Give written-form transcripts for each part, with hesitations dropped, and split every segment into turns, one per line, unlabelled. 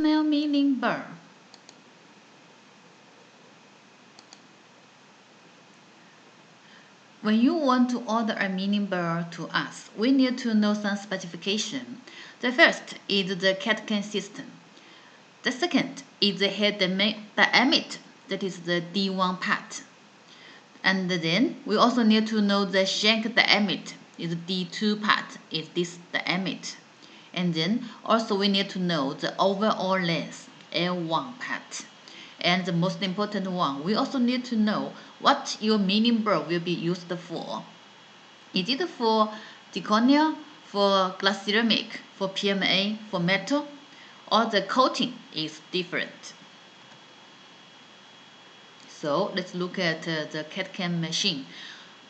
Vsmile milling burr. When you want to order a milling burr to us, we need to know some specification. The first is the CADCAM system. The second is the head diameter, that is the D1 part. And then we also need to know the shank diameter, is D2 part, is this diameter. And then also we need to know the overall length, L1 part. And the most important one, we also need to know what your milling burr will be used for. Is it for zirconia, for glass ceramic, for PMA, for metal, or the coating is different? So let's look at the CADCAM machine.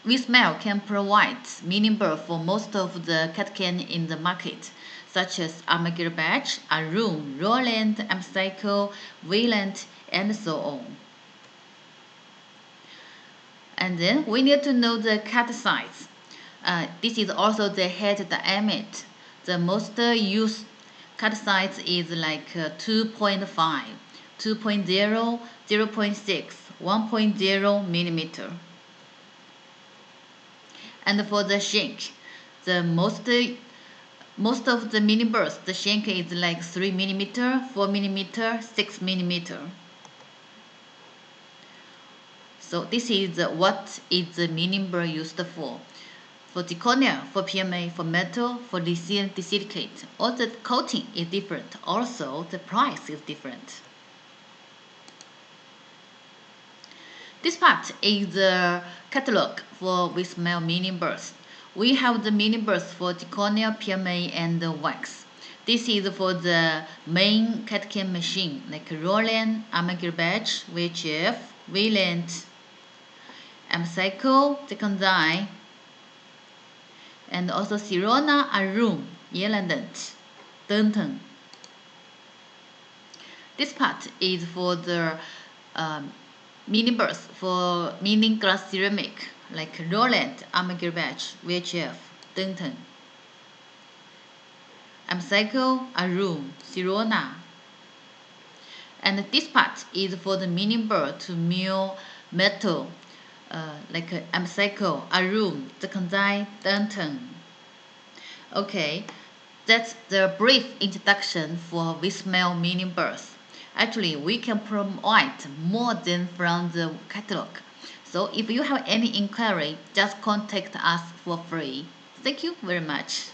Vsmile can provide milling burr for most of the CADCAM in the market, such as Armageddon Batch, Arum, Roland, Amcycle, Wayland, and so on. And then we need to know the cut size. This is also the head diameter. The most used cut size is like 2.5, 2.0, 0.6, 1.0 millimeter. And for the shank, the most of the milling burrs, the shank is like 3 millimeter, 4 millimeter, 6 millimeter. So this is what is the milling burr used for. For zirconia, for PMA, for metal, for desilicate, all the coating is different. Also, the price is different. This part is the catalog for Vsmile milling burrs. We have the milling burrs for zirconia, PMA, and wax. This is for the main CADCAM machine like Roland, Armageddon Batch, VHF, Wayland, Amcycle, Zirconia, and also Zirconia, Arum, Yelandent, Denton. This part is for the milling burrs for milling glass ceramic like Roland, Armageddon Batch, VHF, Denton, Amcycle, Arum, Zirconia. And this part is for the milling burr to mill metal like Amcycle, Arum, Zirconia, Denton. Okay, that's the brief introduction for Vsmile milling burrs. Actually, we can provide more than from the catalog. So if you have any inquiry, just contact us for free. Thank you very much.